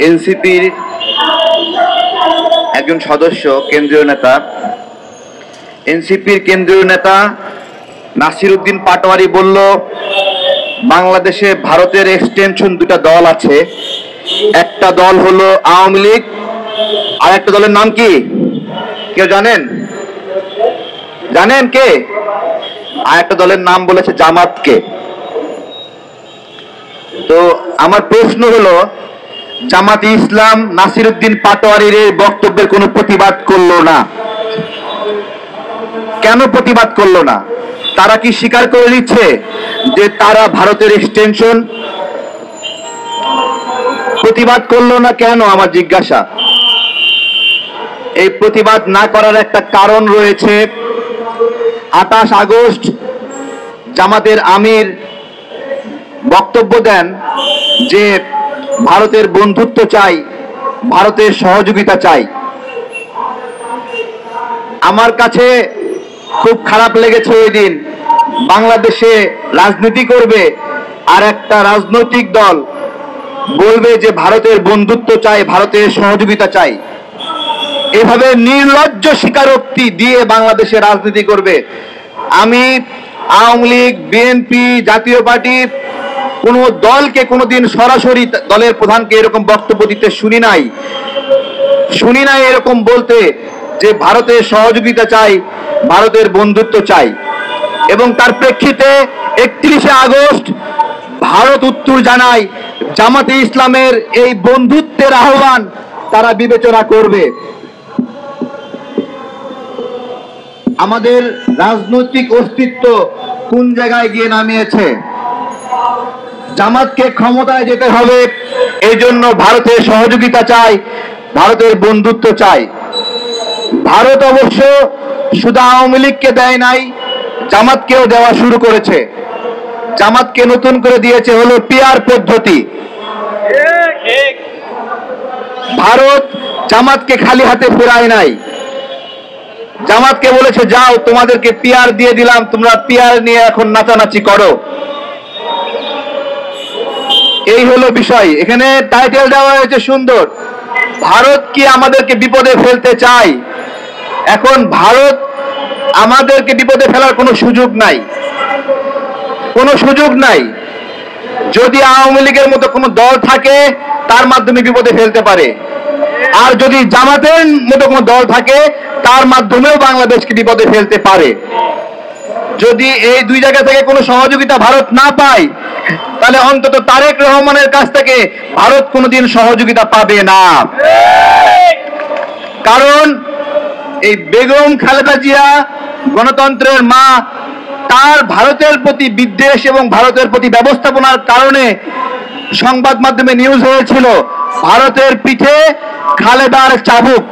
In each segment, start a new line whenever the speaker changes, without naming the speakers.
এনসিপির একজন সদস্য, কেন্দ্রীয় নেতা, এনসিপির কেন্দ্রীয় নেতা নাসির উদ্দিন পাটোয়ারি বলল, বাংলাদেশে ভারতের এক্সটেনশন দুটা দল আছে, একটা দল হলো আওয়ামী লীগ, আর একটা দলের নাম কি কেউ জানেন? জানেন কে? আর একটা দলের নাম বলেছে জামাতকে। তো আমার প্রশ্ন হলো, জামাতে ইসলাম নাসির উদ্দিন পাটোয়ারির এই বক্তব্যের কোনো প্রতিবাদ করলো না, কেন প্রতিবাদ করলো না? তারা কি স্বীকার করে নিচ্ছে যে তারা ভারতের এক্সটেনশন? প্রতিবাদ করলো না কেন আমার জিজ্ঞাসা। এই প্রতিবাদ না করার একটা কারণ রয়েছে। 28 আগস্ট জামাতের আমির বক্তব্য দেন যে ভারতের বন্ধুত্ব চাই, ভারতের সহযোগিতা চাই। আমার কাছে খুব খারাপ লেগেছে ওই দিন, বাংলাদেশে রাজনীতি করবে আর একটা রাজনৈতিক দল বলবে যে ভারতের বন্ধুত্ব চাই, ভারতের সহযোগিতা চাই। এভাবে নির্লজ্জ স্বীকারোক্তি দিয়ে বাংলাদেশে রাজনীতি করবে। আমি আওয়ামী লীগ, বিএনপি, জাতীয় পার্টি কোন দলকে কোনোদিন সরাসরি দলের প্রধানকে এরকম বক্তব্য দিতে শুনি নাই এরকম বলতে যে ভারতের সহযোগিতা চাই, ভারতের বন্ধুত্ব চাই। এবং তার প্রেক্ষিতে 31শে আগস্ট ভারত উত্তর জানায় জামাতে ইসলামের এই বন্ধুত্বের আহ্বান তারা বিবেচনা করবে। আমাদের রাজনৈতিক অস্তিত্ব কোন জায়গায় গিয়ে নামিয়েছে? জামাতকে ক্ষমতায় যেতে হবে, এই জন্য ভারতের সহযোগিতা চাই, ভারতের বন্ধুত্ব চাই। ভারত অবশ্য শুধু আওয়ামী লীগকে দেয় নাই, জামাতকেও দেওয়া শুরু করেছে। জামাতকে নতুন করে দিয়েছে হলো পিআর পদ্ধতি। ভারত জামাতকে খালি হাতে ফেরায় নাই, জামাতকে বলেছে যাও তোমাদেরকে পিআর দিয়ে দিলাম, তোমরা পিআর নিয়ে এখন নাচানাচি করো। এই হলো বিষয়। এখানে টাইটেল দেওয়া হয়েছে সুন্দর, ভারত কি আমাদেরকে বিপদে ফেলতে চায়? এখন ভারত আমাদেরকে বিপদে ফেলার কোনো সুযোগ নাই, কোনো সুযোগ নাই। যদি আওয়ামী লীগের মতো কোনো দল থাকে তার মাধ্যমে বিপদে ফেলতে পারে, আর যদি জামাতের মতো কোনো দল থাকে তার মাধ্যমেও বাংলাদেশকে বিপদে ফেলতে পারে। যদি এই দুই জায়গা থেকে কোনো সহযোগিতা ভারত না পায়, তাহলে অন্তত তারেক রহমানের কাছ থেকে ভারত কোনোদিন সহযোগিতা পাবে না। কারণ এই বেগম খালেদা জিয়া গণতন্ত্রের মা, তার ভারতের প্রতি বিদ্বেষ এবং ভারতের প্রতি ব্যবস্থাপনার কারণে সংবাদ মাধ্যমে নিউজ হয়েছিল ভারতের পিঠে খালেদার চাবুক।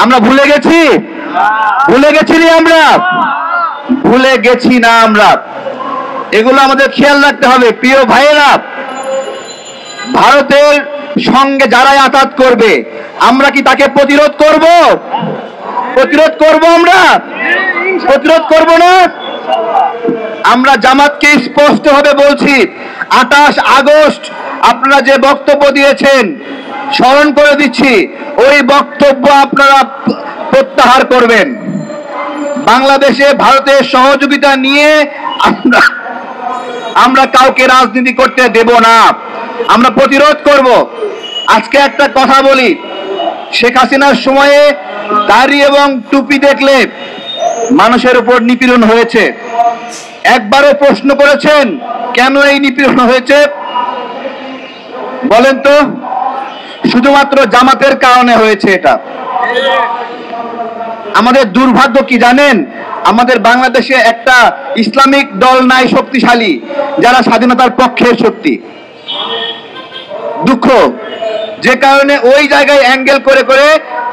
আমরা ভুলে গেছি? ভুলে গেছি না আমরা? ভুলে গেছি না আমরা। এগুলো আমাদের খেয়াল রাখতে হবে। প্রিয় ভাইয়েরা, ভারতের সঙ্গে যারাই আঘাত করবে আমরা কি তাকে প্রতিরোধ করব? প্রতিরোধ করব? আমরা প্রতিরোধ করব না? আমরা জামাতকে স্পষ্টভাবে বলছি, 28 আগস্ট আপনারা যে বক্তব্য দিয়েছেন, স্মরণ করে দিচ্ছি, ওই বক্তব্য আপনারা প্রত্যাহার করবেন। বাংলাদেশে ভারতের সহযোগিতা নিয়ে আমরা কাউকে রাজনীতি করতে দেব না, আমরা প্রতিরোধ করব। আজকে একটা কথা বলি, শেখ হাসিনার সময়ে দাড়ি এবং টুপি দেখলে মানুষের উপর নিপীড়ন হয়েছে। একবারও প্রশ্ন করেছেন কেন এই নিপীড়ন হয়েছে? বলেন তো। শুধুমাত্র জামাতের কারণে হয়েছে এটা। আমাদের দুর্ভাগ্য কি জানেন? আমাদের বাংলাদেশে একটা ইসলামিক দল নাই শক্তিশালী, যারা স্বাধীনতার পক্ষের শক্তি। দুঃখ, যে কারণে ওই জায়গায় অ্যাঙ্গেল করে করে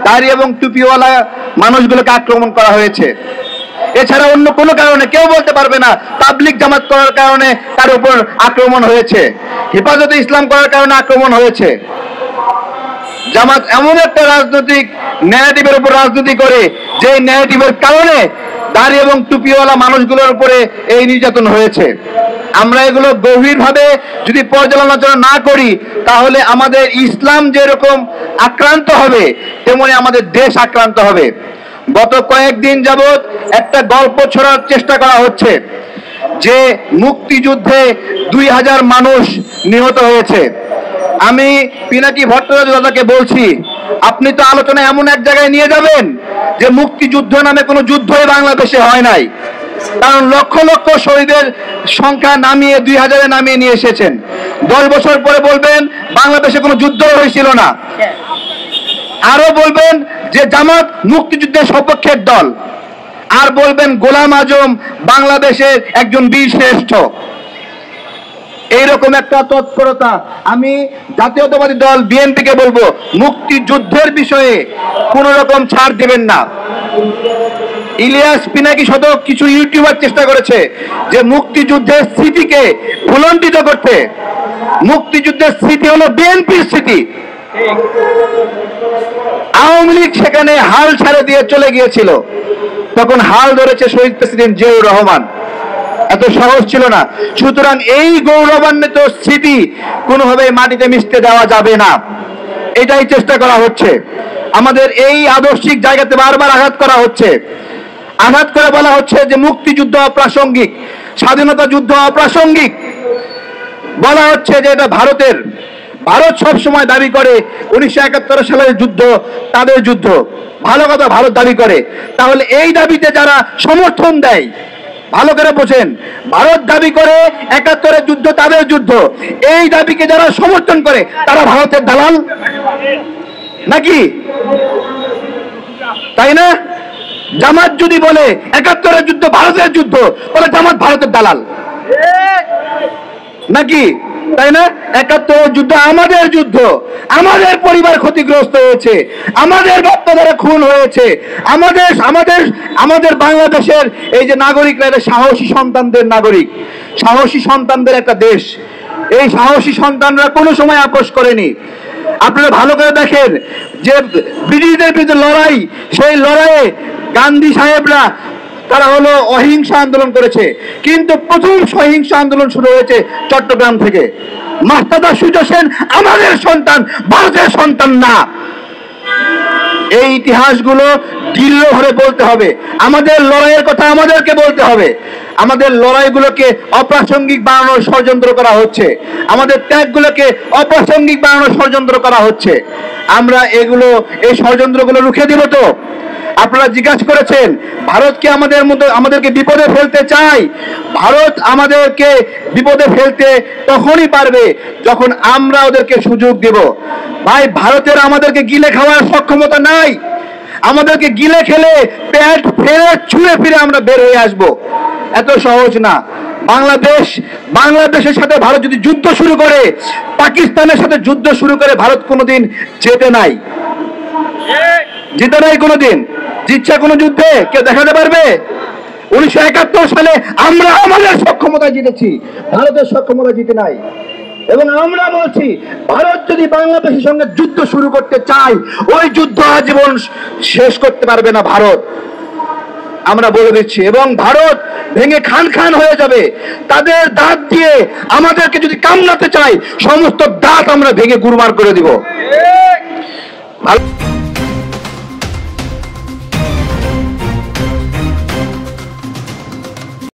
দাড়ি এবং টুপিওয়ালা মানুষগুলোকে আক্রমণ করা হয়েছে। এছাড়া অন্য কোনো কারণে কেউ বলতে পারবে না তাবলিগ জামাত করার কারণে তার উপর আক্রমণ হয়েছে, হেফাজতে ইসলাম করার কারণে আক্রমণ হয়েছে। জামাত এমন একটা রাজনৈতিক ন্যারেটিভের উপর রাজনীতি করে যে ন্যারেটিভের কারণে দাড়ি এবং টুপিওয়ালা মানুষগুলোর উপরে এই নির্যাতন হয়েছে। আমরা এগুলো গভীরভাবে যদি পর্যালোচনা না করি তাহলে আমাদের ইসলাম যেরকম আক্রান্ত হবে তেমনি আমাদের দেশ আক্রান্ত হবে। গত কয়েকদিন যাবৎ একটা গল্প ছড়ার চেষ্টা করা হচ্ছে যে মুক্তিযুদ্ধে 2000 মানুষ নিহত হয়েছে। আমি পিনাকি ভট্টাচার্য দাদাকে বলছি, আপনি তো আলোচনা এমন এক জায়গায় নিয়ে যাবেন যে মুক্তিযুদ্ধ নামে কোনো যুদ্ধই বাংলাদেশে হয় নাই, কারণ লক্ষ লক্ষ শহীদের সংখ্যা নামিয়ে 2000-এ নামিয়ে নিয়ে এসেছেন। 10 বছর পরে বলবেন বাংলাদেশে কোনো যুদ্ধ হয়েছিল না, আরো বলবেন যে জামাত মুক্তিযুদ্ধের সপক্ষের দল, আর বলবেন গোলাম আজম বাংলাদেশের একজন বীর শ্রেষ্ঠ। এইরকম একটা তৎপরতা। আমি জাতীয়তাবাদী দল বিএনপিকে বলবো, মুক্তিযুদ্ধের বিষয়ে কোন রকম ছাড় দেবেন না। ইলিয়াস পিনাকি সহ কিছু ইউটিউবার চেষ্টা করেছে যে মুক্তিযুদ্ধের স্মৃতিকে ভুলণ্ঠিত করতে। মুক্তিযুদ্ধের স্মৃতি হলো বিএনপির স্মৃতি। আওয়ামী লীগ সেখানে হাল ছেড়ে দিয়ে চলে গিয়েছিল, তখন হাল ধরেছে শহীদ প্রেসিডেন্ট জিয়াউর রহমান। এত সহজ ছিল না। সুতরাং এই গৌরবান্বিত স্মৃতি কোনোভাবে মাটিতে মিশতে দেওয়া যাবে না, এটাই চেষ্টা করা হচ্ছে। আমাদের এই আদর্শিক জায়গাতে বারবার আঘাত করা হচ্ছে। আঘাত করে বলা হচ্ছে যে মুক্তিযুদ্ধ অপ্রাসঙ্গিক, স্বাধীনতা যুদ্ধ অপ্রাসঙ্গিক। বলা হচ্ছে যে এটা ভারতের, ভারত সব সময় দাবি করে 1971 সালের যুদ্ধ তাদের যুদ্ধ। ভালো কথা, ভারত দাবি করে। তাহলে এই দাবিতে যারা সমর্থন দেয়, ভালো করে বোঝেন, ভারত দাবি করে 71-এর যুদ্ধ তাদের যুদ্ধ, এই দাবিকে যারা সমর্থন করে তারা ভারতের দালাল নাকি? তাই না? জামাত যদি বলে 71-এর যুদ্ধ ভারতের যুদ্ধ, তাহলে জামাত ভারতের দালাল নাকি? তাই না? 71-এর যুদ্ধ আমাদের যুদ্ধ, আমাদের পরিবার ক্ষতিগ্রস্ত হয়েছে, আমাদের বাচ্চারা খুন হয়েছে, আমাদের আমাদের আমাদের বাংলাদেশের এই যে নাগরিকরা, এটা সাহসী সন্তানদের নাগরিক, সাহসী সন্তানদের একটা দেশ। এই সাহসী সন্তানরা কোনো সময় আপোষ করেনি। আপনারা ভালো করে দেখেন যে ব্রিটিশদের বিরুদ্ধে লড়াই, সেই লড়াইয়ে গান্ধী সাহেবরা তারা হলো অহিংসা আন্দোলন করেছে, কিন্তু প্রথম সহিংসা আন্দোলন শুরু হয়েছে চট্টগ্রাম থেকে। মাস্টারদা সূর্য সেন আমাদের সন্তান, ভারতের সন্তান না। এই ইতিহাসগুলো দৃঢ়ভাবে বলতে হবে। আমাদের লড়াইয়ের কথা আমাদেরকে বলতে হবে। আমাদের লড়াইগুলোকে অপ্রাসঙ্গিক বানানোর ষড়যন্ত্র করা হচ্ছে, আমাদের ত্যাগগুলোকে অপ্রাসঙ্গিক বানানোর ষড়যন্ত্র করা হচ্ছে। আমরা এই ষড়যন্ত্রগুলো রুখে দিব তো? আপনারা জিজ্ঞাসা করেছেন ভারতকে আমাদেরকে বিপদে ফেলতে চাই। ভারত আমাদেরকে বিপদে ফেলতে তখনই পারবে যখন আমরা ওদেরকে সুযোগ দেব। ভাই, ভারতের আমাদেরকে গিলে খাওয়ার সক্ষমতা নাই। আমাদেরকে গিলে খেলে পেট ফেরে ছুঁড়ে ফিরে আমরা বের হয়ে আসব, এত সহজ না। বাংলাদেশের সাথে ভারত যদি যুদ্ধ শুরু করে, পাকিস্তানের সাথে যুদ্ধ শুরু করে, ভারত কোনোদিন জিতে নাই কোনোদিন। জিতছে কোনো যুদ্ধে কেউ দেখাতে পারবে? 1971 সালে আমরা আমাদের সক্ষমতা জিতেছি, ভারতের সক্ষমতা জিতে নাই। এবং আমরা বলছি, ভারত যদি বাংলাদেশের সঙ্গে যুদ্ধ শুরু করতে চায়, ওই যুদ্ধ আজীবন শেষ করতে পারবে না ভারত, আমরা বলে দিচ্ছি। এবং ভারত ভেঙে খান খান হয়ে যাবে। তাদের দাঁত দিয়ে আমাদেরকে যদি কামড়াতে চায়, সমস্ত দাঁত আমরা ভেঙে গুরমার করে দিব। ভালো।